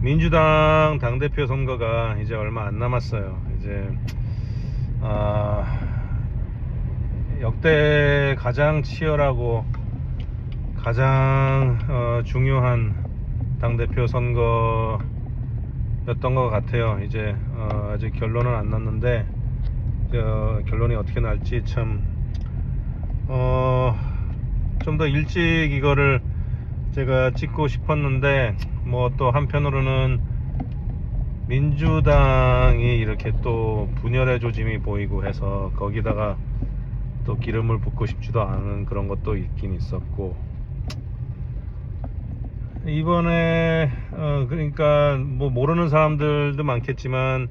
민주당 당대표 선거가 이제 얼마 안 남았어요. 이제 역대 가장 치열하고 가장 중요한 당대표 선거였던 것 같아요. 이제 아직 결론은 안 났는데 결론이 어떻게 날지 참 좀 더 일찍 이거를 제가 찍고 싶었는데 뭐 또 한편으로는 민주당이 이렇게 또 분열의 조짐이 보이고 해서 거기다가 또 기름을 붓고 싶지도 않은 그런 것도 있긴 있었고, 이번에 그러니까 뭐 모르는 사람들도 많겠지만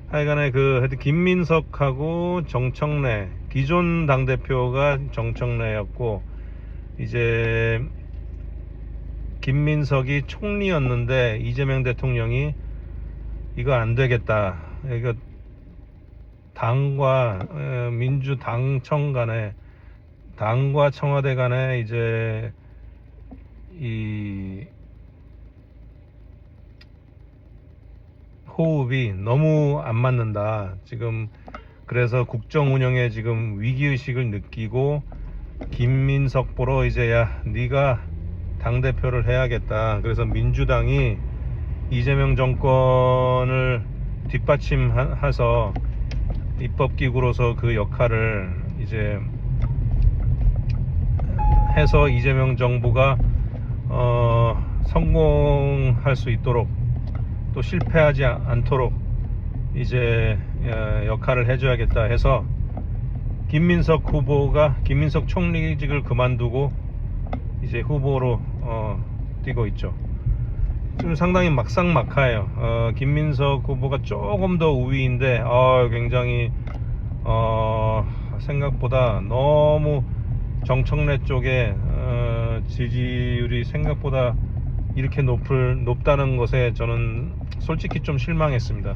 하여간에 하여튼 김민석하고 정청래, 기존 당대표가 정청래였고 이제 김민석이 총리였는데 이재명 대통령이 이거 안 되겠다, 이거 당과 민주당청 간에, 당과 청와대 간에 이제 이 호흡이 너무 안 맞는다 지금. 그래서 국정 운영에 지금 위기의식을 느끼고 김민석 보러 이제 야 네가 당대표를 해야겠다. 그래서 민주당이 이재명 정권을 뒷받침해서 입법기구로서 그 역할을 이제 해서 이재명 정부가 성공할 수 있도록, 또 실패하지 않도록 이제 역할을 해줘야겠다 해서 김민석 총리직을 그만두고 이제 후보로 뛰고 있죠. 지금 상당히 막상막하예요. 김민석 후보가 조금 더 우위인데 굉장히 생각보다 너무 정청래 쪽에 지지율이 생각보다 이렇게 높다는 것에 저는 솔직히 좀 실망했습니다.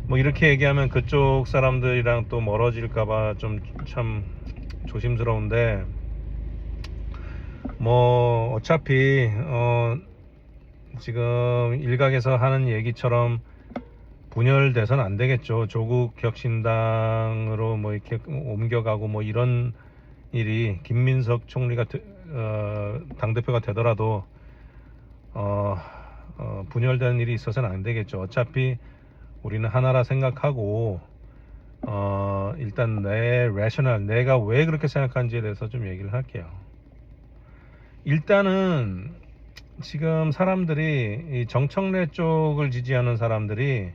뭐 이렇게 얘기하면 그쪽 사람들이랑 또 멀어질까봐 좀 참 조심스러운데, 뭐 어차피 지금 일각에서 하는 얘기처럼 분열돼서는 안 되겠죠. 조국 혁신당으로 뭐 이렇게 옮겨가고 뭐 이런 일이 김민석 총리가 당대표가 되더라도 분열되는 일이 있어서는 안 되겠죠. 어차피 우리는 하나라 생각하고 일단 내가 왜 그렇게 생각하는지에 대해서 좀 얘기를 할게요. 일단은 지금 사람들이 이 정청래 쪽을 지지하는 사람들이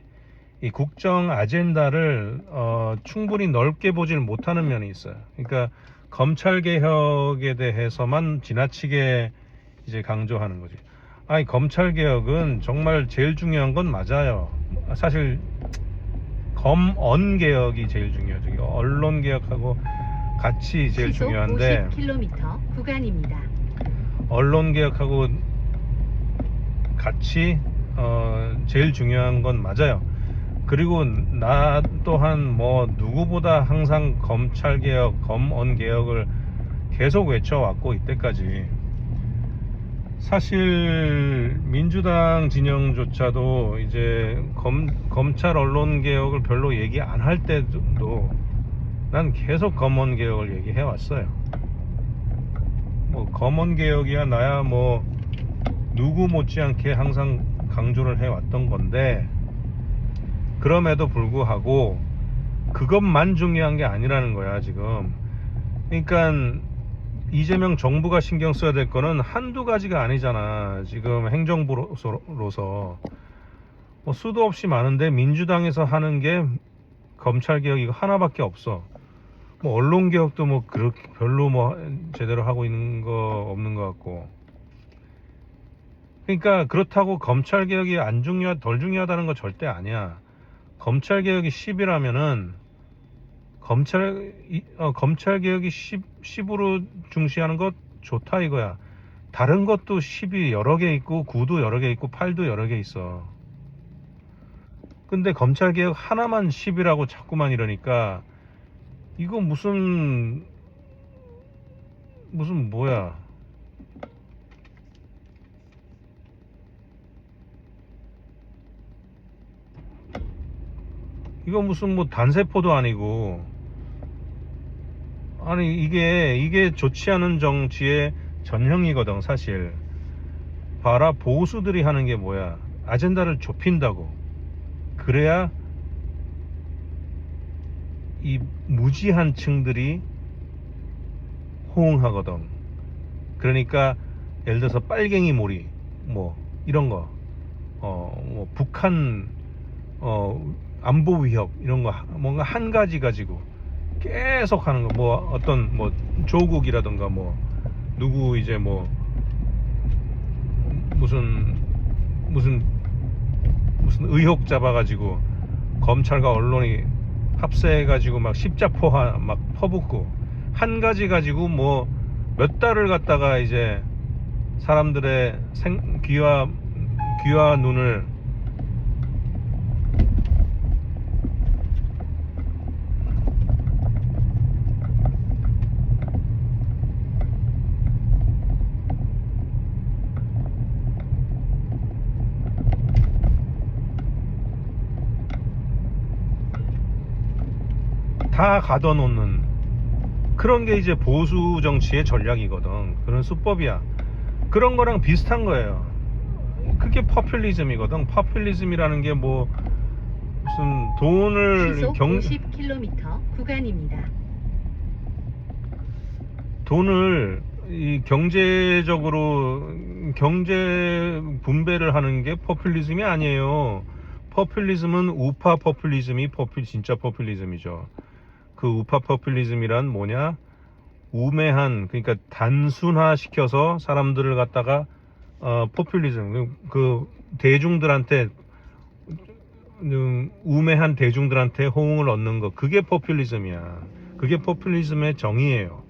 이 국정 아젠다를 충분히 넓게 보질 못하는 면이 있어요. 그러니까 검찰 개혁에 대해서만 지나치게 이제 강조하는 거지. 아니, 검찰 개혁은 정말 제일 중요한 건 맞아요. 사실 검언 개혁이 제일 중요하죠. 언론 개혁하고 같이 제일 중요한데 50km 구간입니다. 언론 개혁하고 같이 제일 중요한 건 맞아요. 그리고 나 또한 뭐 누구보다 항상 검찰 개혁, 검언 개혁을 계속 외쳐왔고 이때까지. 사실 민주당 진영조차도 이제 검찰 언론 개혁을 별로 얘기 안 할 때도 난 계속 검언 개혁을 얘기해 왔어요. 뭐 검언 개혁이야 나야 뭐 누구 못지않게 항상 강조를 해 왔던 건데, 그럼에도 불구하고 그것만 중요한 게 아니라는 거야 지금. 그러니까 이재명 정부가 신경 써야 될 거는 한두 가지가 아니잖아. 지금 행정부로서 뭐 수도 없이 많은데 민주당에서 하는 게 검찰 개혁 이거 하나밖에 없어. 뭐 언론 개혁도 뭐 그렇게 별로 뭐 제대로 하고 있는 거 없는 것 같고. 그러니까 그렇다고 검찰 개혁이 덜 중요하다는 거 절대 아니야. 검찰 개혁이 10이라면은 검찰 개혁이 10으로 중시하는 것 좋다 이거야. 다른 것도 10이 여러 개 있고 9도 여러 개 있고 8도 여러 개 있어. 근데 검찰 개혁 하나만 10이라고 자꾸만 이러니까 이거 무슨 뭐야. 이거 무슨 뭐 단세포도 아니고, 아니 이게 좋지 않은 정치의 전형이거든 사실. 봐라, 보수들이 하는 게 뭐야? 아젠다를 좁힌다고. 그래야 이 무지한 층들이 호응하거든. 그러니까 예를 들어서 빨갱이 몰이 뭐 이런 거, 뭐 북한 안보 위협 이런 거 뭔가 한 가지 가지고 계속 하는 거, 뭐 어떤 뭐 조국이라든가 뭐 누구 이제 뭐 무슨 의혹 잡아가지고 검찰과 언론이 합세해가지고 막 십자포화 막 퍼붓고 한 가지 가지고 뭐 몇 달을 갖다가 이제 사람들의 귀와 눈을 다 가둬놓는 그런 게 이제 보수 정치의 전략이거든. 그런 수법이야. 그런 거랑 비슷한 거예요. 그게 퍼퓰리즘이거든. 퍼퓰리즘이라는 게 뭐 무슨 돈을 시속 50km 구간입니다. 돈을 이 경제적으로 경제 분배를 하는 게 퍼퓰리즘이 아니에요. 퍼퓰리즘은 우파 퍼퓰리즘이 진짜 퍼퓰리즘이죠. 그 우파 퍼퓰리즘이란 뭐냐? 우매한, 그러니까 단순화 시켜서 사람들을 갖다가 포퓰리즘, 그 대중들한테 우매한 대중들한테 호응을 얻는 거, 그게 포퓰리즘이야. 그게 포퓰리즘의 정의예요.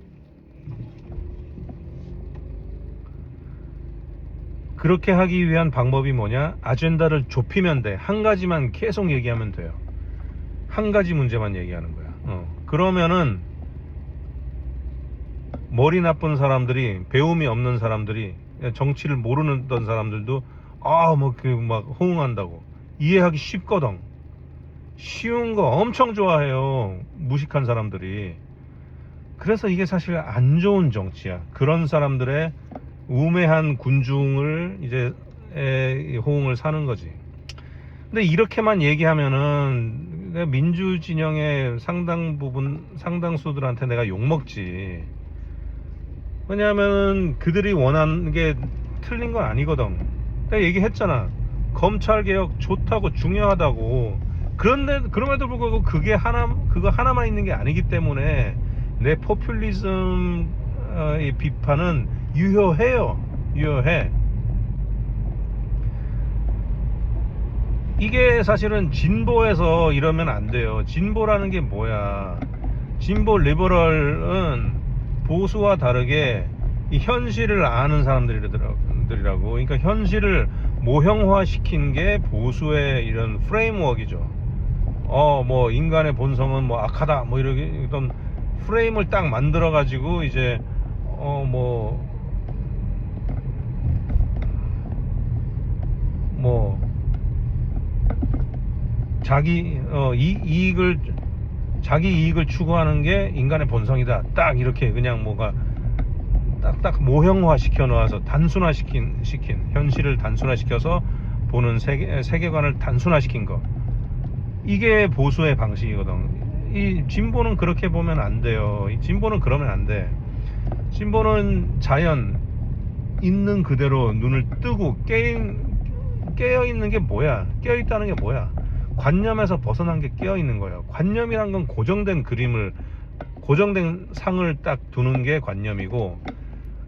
그렇게 하기 위한 방법이 뭐냐? 아젠다를 좁히면 돼. 한 가지만 계속 얘기하면 돼요. 한 가지 문제만 얘기하는 거야. 그러면은 머리 나쁜 사람들이, 배움이 없는 사람들이, 정치를 모르는 사람들도 뭐 그 막 호응한다고. 이해하기 쉽거든. 쉬운 거 엄청 좋아해요, 무식한 사람들이. 그래서 이게 사실 안 좋은 정치야. 그런 사람들의 우매한 군중을 이제 호응을 사는 거지. 근데 이렇게만 얘기하면은 내가 민주 진영의 상당수들한테 내가 욕먹지. 왜냐하면 그들이 원하는 게 틀린 건 아니거든. 내가 얘기했잖아. 검찰 개혁 좋다고, 중요하다고. 그럼에도 불구하고 그거 하나만 있는 게 아니기 때문에 내 포퓰리즘 의 비판은 유효해. 이게 사실은 진보에서 이러면 안 돼요. 진보라는 게 뭐야? 진보 리버럴은 보수와 다르게 이 현실을 아는 사람들이라고. 그러니까 현실을 모형화 시킨 게 보수의 이런 프레임워크이죠. 뭐 인간의 본성은 뭐 악하다, 뭐 이런 프레임을 딱 만들어 가지고 이제 뭐 자기 이익을 추구하는 게 인간의 본성이다. 딱 이렇게 그냥 뭐가 딱 모형화 시켜 놓아서 시킨 현실을 단순화시켜서 보는 세계관을 단순화시킨 거. 이게 보수의 방식이거든. 이 진보는 그렇게 보면 안 돼요. 이 진보는 그러면 안 돼. 진보는 자연 있는 그대로 눈을 뜨고 깨어 있는 게 뭐야? 깨어 있다는 게 뭐야? 관념에서 벗어난 게 깨어 있는 거예요. 관념이란 건 고정된 상을 딱 두는 게 관념이고,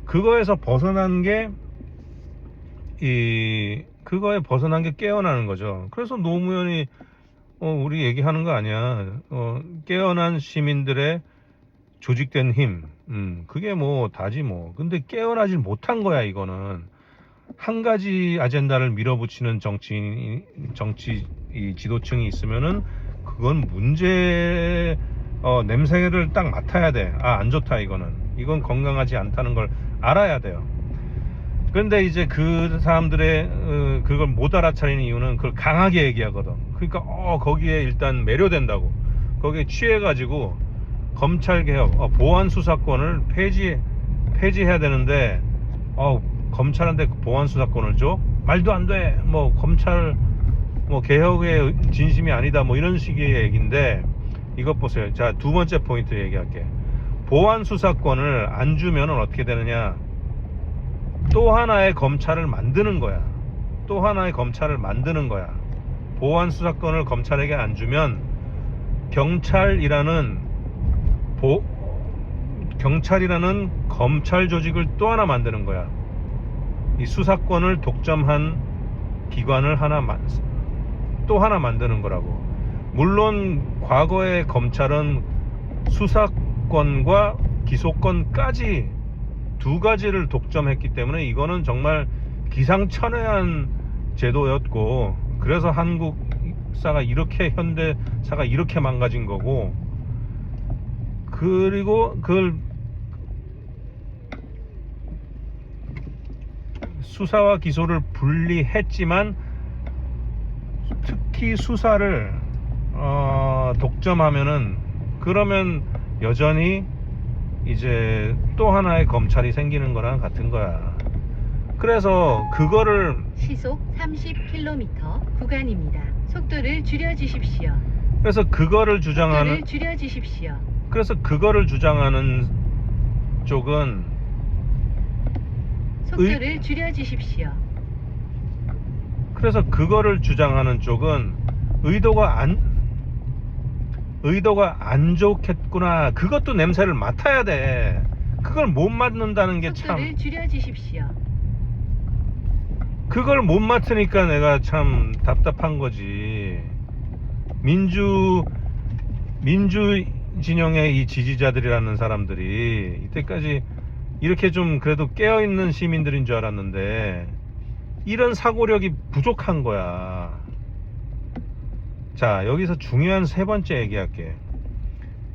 그거에 벗어난 게 깨어나는 거죠. 그래서 노무현이 우리 얘기하는 거 아니야. 깨어난 시민들의 조직된 힘, 그게 뭐 다지 뭐. 근데 깨어나질 못한 거야. 이거는 한 가지 아젠다를 밀어붙이는 정치 지도층이 있으면은 그건 문제 냄새를 딱 맡아야 돼. 안 좋다. 이건 건강하지 않다는 걸 알아야 돼요. 그런데 이제 그 사람들의 그걸 못 알아차리는 이유는 그걸 강하게 얘기하거든. 그러니까 거기에 일단 매료된다고. 거기에 취해가지고 검찰개혁, 보안 수사권을 폐지해야 되는데 검찰한테 보안 수사권을 줘? 말도 안 돼. 뭐 검찰 뭐 개혁의 진심이 아니다. 뭐 이런 식의 얘기인데 이것 보세요. 자, 두 번째 포인트 얘기할게. 보안 수사권을 안 주면은 어떻게 되느냐? 또 하나의 검찰을 만드는 거야. 또 하나의 검찰을 만드는 거야. 보안 수사권을 검찰에게 안 주면 경찰이라는 검찰 조직을 또 하나 만드는 거야. 이 수사권을 독점한 기관을 또 하나 만드는 거라고. 물론 과거의 검찰은 수사권과 기소권까지 두 가지를 독점했기 때문에 이거는 정말 기상천외한 제도였고, 그래서 한국사가 이렇게 현대사가 이렇게 망가진 거고, 그리고 그걸 수사와 기소를 분리했지만 특히 수사를 독점하면은 그러면 여전히 이제 또 하나의 검찰이 생기는 거랑 같은 거야. 그래서 그거를 시속 30km 구간입니다. 속도를 줄여주십시오. 그래서 그거를 주장하는 속도를 줄여주십시오. 그래서 그거를 주장하는 쪽은 속도를 줄여주십시오. 그래서 그거를 주장하는 쪽은 의도가 안 좋겠구나. 그것도 냄새를 맡아야 돼. 그걸 못 맡는다는 게 참. 속도를 줄여주십시오. 그걸 못 맡으니까 내가 참 답답한 거지. 민주 진영의 이 지지자들이라는 사람들이 이때까지 이렇게 좀 그래도 깨어있는 시민들인 줄 알았는데 이런 사고력이 부족한 거야. 자, 여기서 중요한 세 번째 얘기할게.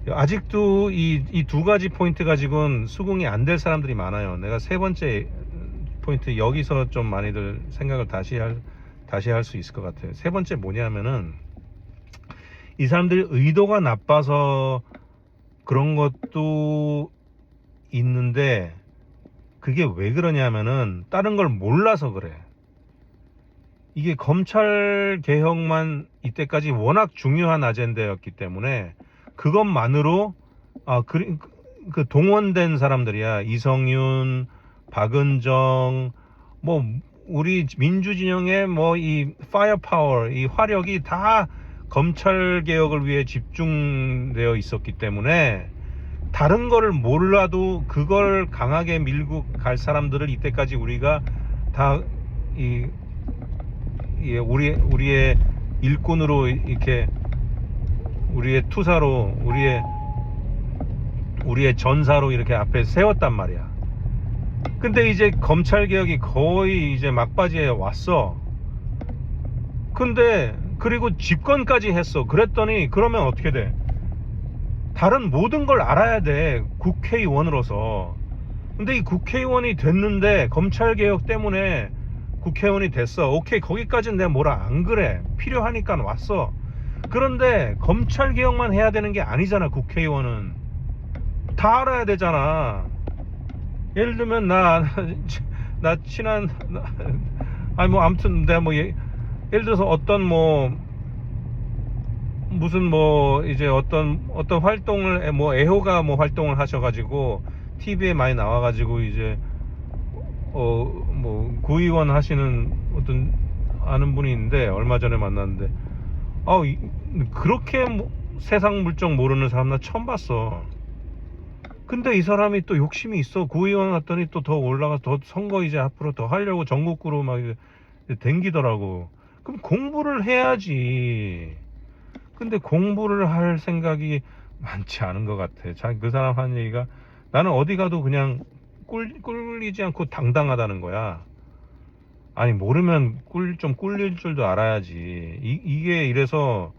아직도 이 두 가지 포인트 가지고는 수긍이 안 될 사람들이 많아요. 내가 세 번째 포인트 여기서 좀 많이들 생각을 다시 할 수 있을 것 같아요. 세 번째 뭐냐면은 이 사람들이 의도가 나빠서 그런 것도 있는데 그게 왜 그러냐면은 다른 걸 몰라서 그래. 이게 검찰 개혁만 이때까지 워낙 중요한 아젠다였기 때문에 그것만으로 그 동원된 사람들이야. 이성윤, 박은정, 뭐 우리 민주진영의 뭐 이 파이어파워, 이 화력이 다 검찰 개혁을 위해 집중되어 있었기 때문에 다른 거를 몰라도 그걸 강하게 밀고 갈 사람들을 이때까지 우리가 다 우리의 일꾼으로 이렇게 우리의 투사로 우리의 전사로 이렇게 앞에 세웠단 말이야. 근데 이제 검찰 개혁이 거의 이제 막바지에 왔어. 근데 그리고 집권까지 했어. 그랬더니 그러면 어떻게 돼? 다른 모든 걸 알아야 돼. 국회의원으로서. 근데 이 국회의원이 됐는데 검찰 개혁 때문에 국회의원이 됐어. 오케이, 거기까지는 내가 뭐라 안 그래. 필요하니까 왔어. 그런데 검찰 개혁만 해야 되는 게 아니잖아. 국회의원은 다 알아야 되잖아. 예를 들면 나 친한 아무튼 내가 예를 들어서 어떤 무슨 이제 어떤 활동을 애호가 활동을 하셔가지고 TV에 많이 나와가지고 이제 구의원 하시는 어떤 아는 분이 있는데 얼마 전에 만났는데 그렇게 세상 물정 모르는 사람 나 처음 봤어. 근데 이 사람이 또 욕심이 있어. 구의원 갔더니 또 더 올라가서 더 선거 이제 앞으로 더 하려고 전국구로 막 댕기더라고. 그럼 공부를 해야지. 근데 공부를 할 생각이 많지 않은 것 같아. 그 사람 하는 얘기가 나는 어디 가도 그냥 꿀리지 않고 당당하다는 거야. 아니, 모르면 좀 꿀릴 줄도 알아야지. 이게 이래서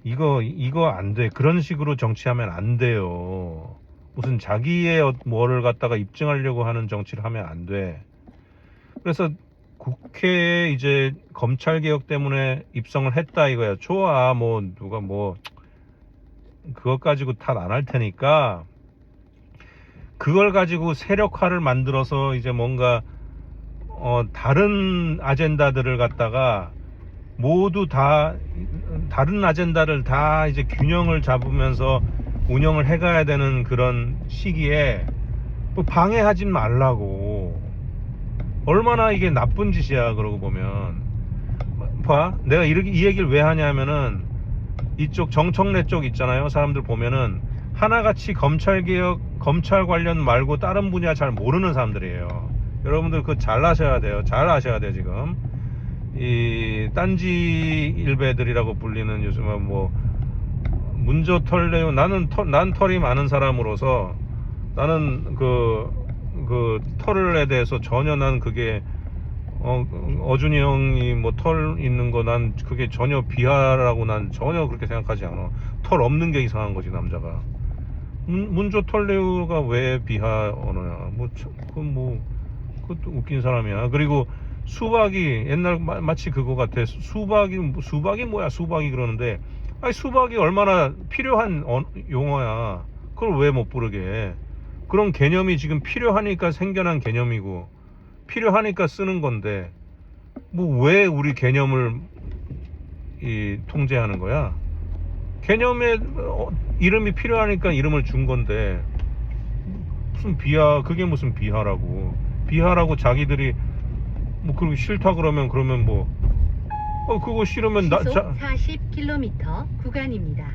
이거 안 돼. 그런 식으로 정치하면 안 돼요. 무슨 자기의 뭐를 갖다가 입증하려고 하는 정치를 하면 안 돼. 그래서 국회에 이제 검찰 개혁 때문에 입성을 했다 이거야. 좋아, 뭐 누가 뭐 그것 가지고 탓 안 할 테니까 그걸 가지고 세력화를 만들어서 이제 뭔가 다른 아젠다들을 갖다가 모두 다 다른 아젠다를 다 이제 균형을 잡으면서 운영을 해가야 되는 그런 시기에 뭐 방해하지 말라고. 얼마나 이게 나쁜 짓이야. 그러고 보면 봐, 내가 이렇게 이 얘기를 왜 하냐면은 이쪽 정청래 쪽 있잖아요. 사람들 보면은 하나같이 검찰개혁, 검찰 관련 말고 다른 분야 잘 모르는 사람들이에요. 여러분들 그거 잘 아셔야 돼요. 잘 아셔야 돼요. 지금 이 딴지 일베들이라고 불리는 요즘에 뭐 문조 털레요. 난 털이 많은 사람으로서 나는 그 털에 대해서 전혀 난 그게 어준이 형이 뭐 털 있는 거 난 그게 전혀 비하라고 난 전혀 그렇게 생각하지 않아. 털 없는 게 이상한 거지 남자가. 문조 털레우가 왜 비하 언어야? 그것도 웃긴 사람이야. 그리고 수박이 옛날 마치 그거 같아. 수박이 뭐야? 수박이 그러는데 아니 수박이 얼마나 필요한 용어야. 그걸 왜 못 부르게 해? 그런 개념이 지금 필요하니까 생겨난 개념이고 필요하니까 쓰는 건데 뭐 왜 우리 개념을 통제하는 거야? 개념에 이름이 필요하니까 이름을 준 건데 무슨 그게 무슨 비하라고 자기들이 뭐 그러기 싫다 그러면 뭐 그거 싫으면 시속 40km 구간입니다.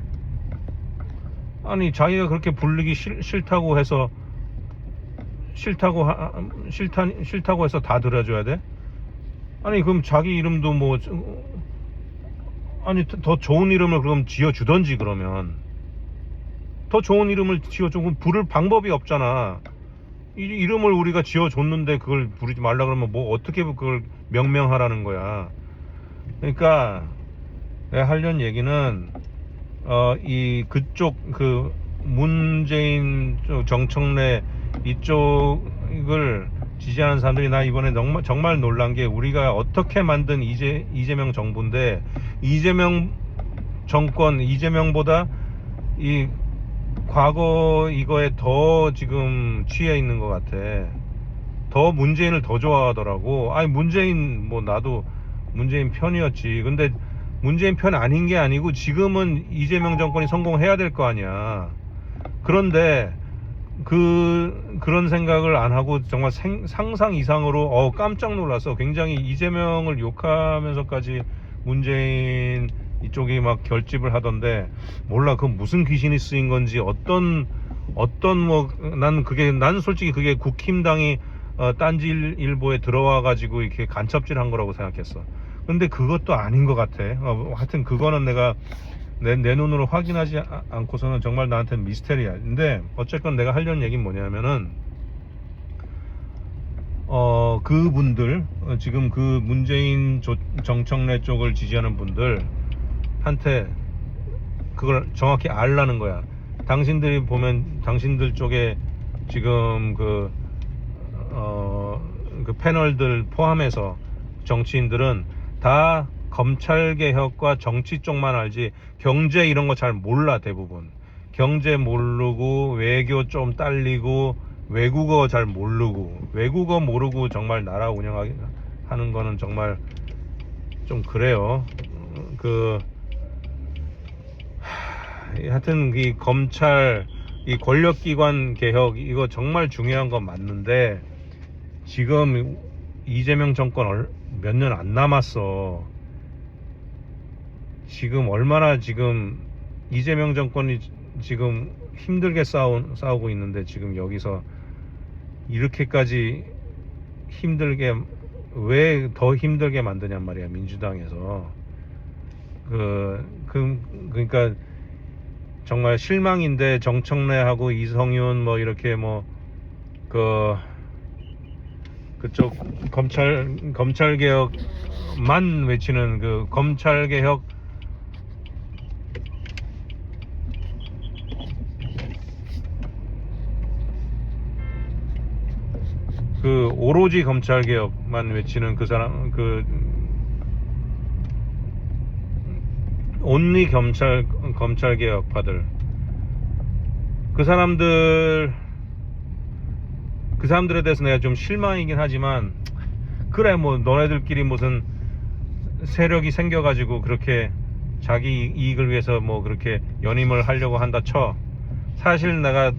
아니 자기가 그렇게 부르기 싫다고 해서 싫다고 해서 다 들어줘야 돼? 아니 그럼 자기 이름도 뭐 아니 더 좋은 이름을 그럼 지어주던지. 그러면 더 좋은 이름을 지어줘. 그럼 부를 방법이 없잖아. 이름을 우리가 지어줬는데 그걸 부르지 말라 그러면 뭐 어떻게 그걸 명명하라는 거야. 그러니까 내가 하려는 얘기는 그쪽 그 문재인 정청래 이쪽을 지지하는 사람들이 나 이번에 정말 놀란 게 우리가 어떻게 만든 이재명 정부인데 이재명 정권 이재명보다 이 과거 이거에 더 지금 취해 있는 것 같아. 더 문재인을 더 좋아하더라고. 아니 문재인 뭐 나도 문재인 편이었지. 근데 문재인 편 아닌 게 아니고 지금은 이재명 정권이 성공해야 될 거 아니야. 그런데 그런 생각을 안 하고 정말 상상 이상으로 깜짝 놀랐어. 굉장히 이재명을 욕하면서까지 문재인 이쪽이 막 결집을 하던데 몰라 그 무슨 귀신이 쓰인 건지 어떤 뭐 난 솔직히 그게 국힘당이 딴지일보에 들어와 가지고 이렇게 간첩질 한 거라고 생각했어. 근데 그것도 아닌 것 같아. 하여튼 그거는 내가 내 눈으로 확인하지 않고서는 정말 나한테는 미스테리야. 근데 어쨌건 내가 하려는 얘기는 뭐냐면은 그분들 지금 그 문재인 정청래 쪽을 지지하는 분들한테 그걸 정확히 알라는 거야. 당신들이 보면 당신들 쪽에 지금 그 패널들 포함해서 정치인들은 다 검찰개혁과 정치 쪽만 알지 경제 이런 거 잘 몰라. 대부분 경제 모르고 외교 좀 딸리고 외국어 잘 모르고 외국어 모르고 정말 나라 운영하는 거는 정말 좀 그래요. 하여튼 이 검찰 이 권력기관 개혁 이거 정말 중요한 건 맞는데 지금 이재명 정권 몇 년 안 남았어. 지금 얼마나 지금 이재명 정권이 지금 힘들게 싸우고 있는데 지금 여기서 이렇게까지 힘들게 왜 더 힘들게 만드냔 말이야. 민주당에서 그러니까 정말 실망인데 정청래하고 이성윤 뭐 이렇게 뭐 그쪽 검찰개혁만 외치는 그 검찰개혁 오로지 검찰개혁만 외치는 그 사람, 온리 검찰개혁파들, 그 사람들에 대해서 내가 좀 실망이긴 하지만, 그래 뭐 너네들끼리 무슨 세력이 생겨가지고 그렇게 자기 이익을 위해서 뭐 그렇게 연임을 하려고 한다 쳐. 사실 내가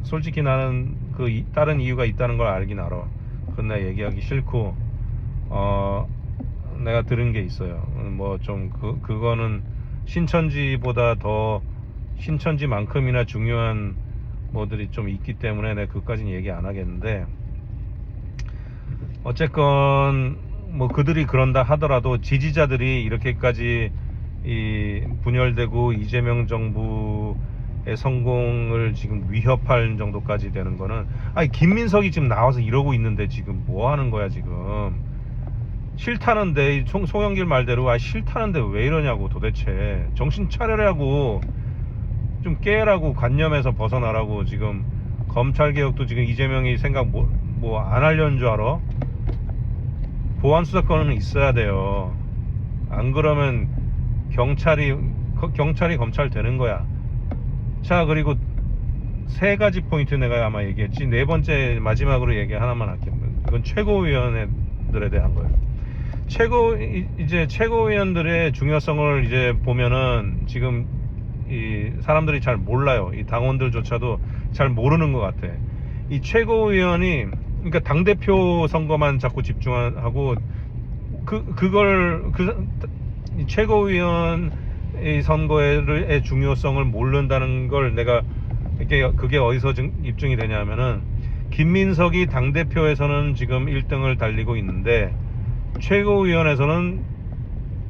솔직히 나는 다른 이유가 있다는 걸 알긴 알아. 그건 내가 얘기하기 싫고, 내가 들은 게 있어요. 뭐 좀 그거는 신천지만큼이나 중요한 뭐들이 좀 있기 때문에 내가 그것까지는 얘기 안 하겠는데, 어쨌건 뭐 그들이 그런다 하더라도 지지자들이 이렇게까지 분열되고 이재명 정부의 성공을 지금 위협할 정도까지 되는 거는, 아니 김민석이 지금 나와서 이러고 있는데 지금 뭐 하는 거야 지금. 싫다는데, 송영길 말대로 싫다는데 왜 이러냐고. 도대체 정신 차려라고, 좀 깨라고, 관념에서 벗어나라고. 지금 검찰개혁도 지금 이재명이 생각 뭐 안 하려는 줄 알아? 보안수사권은 있어야 돼요. 안 그러면 경찰이 검찰 되는 거야. 자, 그리고 세 가지 포인트 내가 아마 얘기했지. 네 번째 마지막으로 얘기 하나만 할게요. 이건 최고위원들에 대한 거예요. 최고위원들의 중요성을 이제 보면은 지금 이 사람들이 잘 몰라요. 이 당원들조차도 잘 모르는 것 같아. 이 최고위원이, 그러니까 당대표 선거만 자꾸 집중하고, 이 최고위원의 선거의 중요성을 모른다는 걸 내가, 그게 어디서 입증이 되냐면은, 김민석이 당대표에서는 지금 1등을 달리고 있는데, 최고위원에서는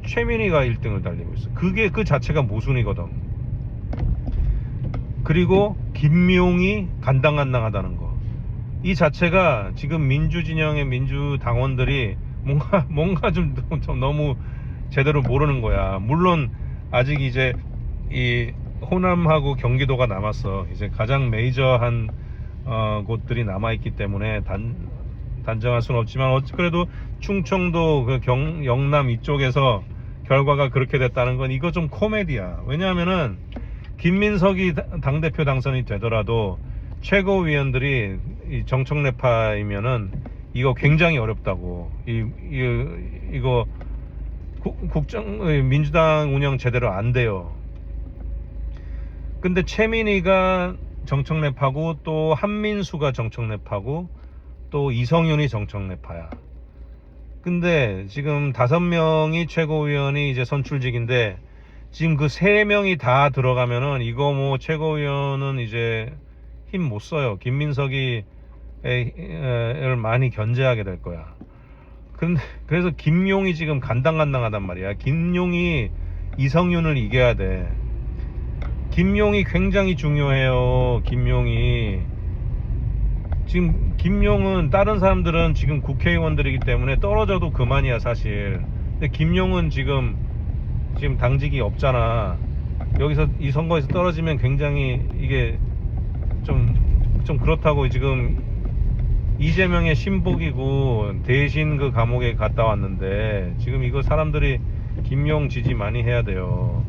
최민희가 1등을 달리고 있어. 그 자체가 모순이거든. 그리고 김용이 간당간당하다는 거, 이 자체가 지금 민주진영의 민주당원들이 뭔가 좀 너무 제대로 모르는 거야. 물론 아직 이제 이 호남하고 경기도가 남았어. 이제 가장 메이저한 곳들이 남아있기 때문에 단정할 수는 없지만, 그래도 충청도, 영남 이쪽에서 결과가 그렇게 됐다는 건 이거 좀 코미디야. 왜냐하면은 김민석이 당대표 당선이 되더라도 최고위원들이 이 정청래파이면은 이거 굉장히 어렵다고. 이거 민주당 운영 제대로 안 돼요. 근데 최민희가 정청래파고, 또 한민수가 정청래파고, 또 이성윤이 정청래파야. 근데 지금 5명이 최고위원이 이제 선출직인데, 지금 그 3명이 다 들어가면은 이거 뭐 최고위원은 이제 힘 못 써요. 김민석이 를 많이 견제하게 될 거야. 그래서 김용이 지금 간당간당하단 말이야. 김용이 이성윤을 이겨야 돼. 김용이 굉장히 중요해요. 지금 김용은, 다른 사람들은 지금 국회의원들이기 때문에 떨어져도 그만이야 사실. 근데 김용은 지금 당직이 없잖아. 여기서 이 선거에서 떨어지면 굉장히 이게 좀 그렇다고. 지금 이재명의 신복이고 대신 그 감옥에 갔다 왔는데, 지금 이거 사람들이 김용 지지 많이 해야 돼요.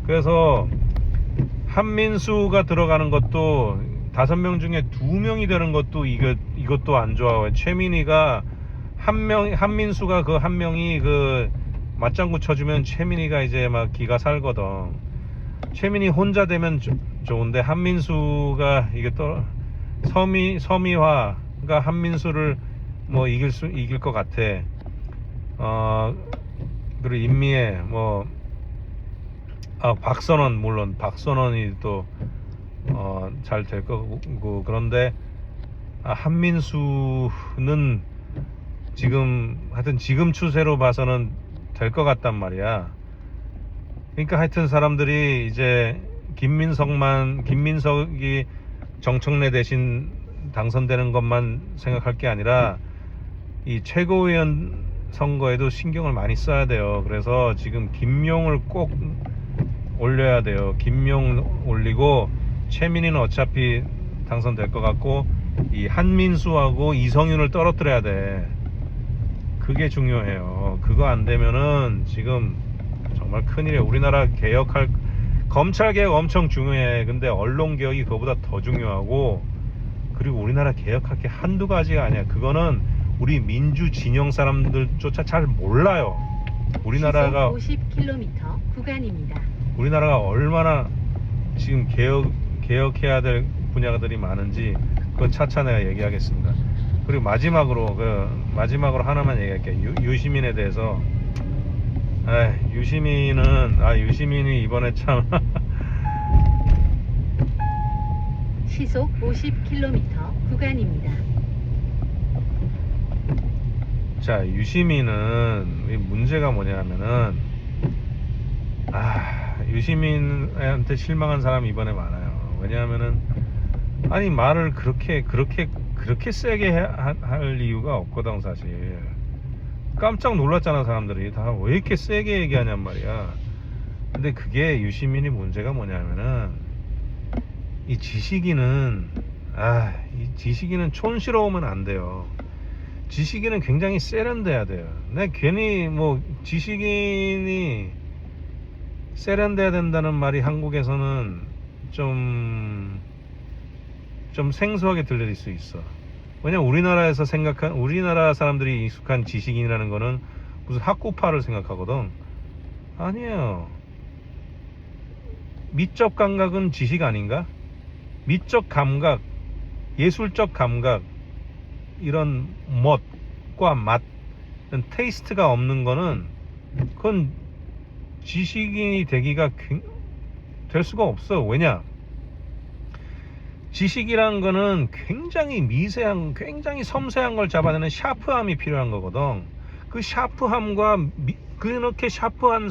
그래서 한민수가 들어가는 것도, 5명 중에 2명이 되는 것도 이것도 안 좋아. 최민희가 한민수가 그 한 명이 그 맞장구 쳐주면 최민희가 이제 막 기가 살거든. 최민희 혼자 되면 좋은데, 한민수가 이게 또 서미화가 한민수를 뭐 이길 것 같아. 그리고 임미애, 박선원, 물론 박선원이 또 잘 될 거고. 그런데 한민수는 하여튼 지금 추세로 봐서는 될 것 같단 말이야. 그러니까 하여튼 사람들이 이제 김민석이 정청래 대신 당선되는 것만 생각할 게 아니라, 이 최고위원 선거에도 신경을 많이 써야 돼요. 그래서 지금 김용을 꼭 올려야 돼요. 김용 올리고, 최민희는 어차피 당선될 것 같고, 이 한민수하고 이성윤을 떨어뜨려야 돼. 그게 중요해요. 그거 안 되면은 지금 정말 큰일이에요. 우리나라 개혁할, 검찰 개혁 엄청 중요해. 근데 언론 개혁이 그거보다 더 중요하고, 그리고 우리나라 개혁할 게 한두 가지가 아니야. 그거는 우리 민주 진영 사람들조차 잘 몰라요. 우리나라가 시속 50km 구간입니다. 우리나라가 얼마나 지금 개혁해야 될 분야들이 많은지 그건 차차 내가 얘기하겠습니다. 그리고 마지막으로 하나만 얘기할게요. 유시민에 대해서. 유시민이 이번에 참 시속 50km 구간입니다. 자, 유시민은 문제가 뭐냐면은 유시민한테 실망한 사람이 이번에 많아요. 왜냐하면은 아니 말을 그렇게 세게 할 이유가 없거든. 사실 깜짝 놀랐잖아. 사람들이 다 왜 이렇게 세게 얘기하냔 말이야. 근데 그게 유시민이 문제가 뭐냐면은 이 지식인은 촌스러우면 안 돼요. 지식인은 굉장히 세련돼야 돼요. 내 괜히 뭐 지식인이 세련돼야 된다는 말이 한국에서는 좀 생소하게 들릴 수 있어. 왜냐면 우리나라 사람들이 익숙한 지식인이라는 거는 무슨 학구파를 생각하거든. 아니에요. 미적 감각은 지식 아닌가? 미적 감각, 예술적 감각, 이런 멋과 맛, 테이스트가 없는 거는 그건 지식인이 되기가 될 수가 없어. 왜냐? 지식이란 거는 굉장히 미세한, 굉장히 섬세한 걸 잡아내는 샤프함이 필요한 거거든. 그 샤프함과 그렇게 샤프한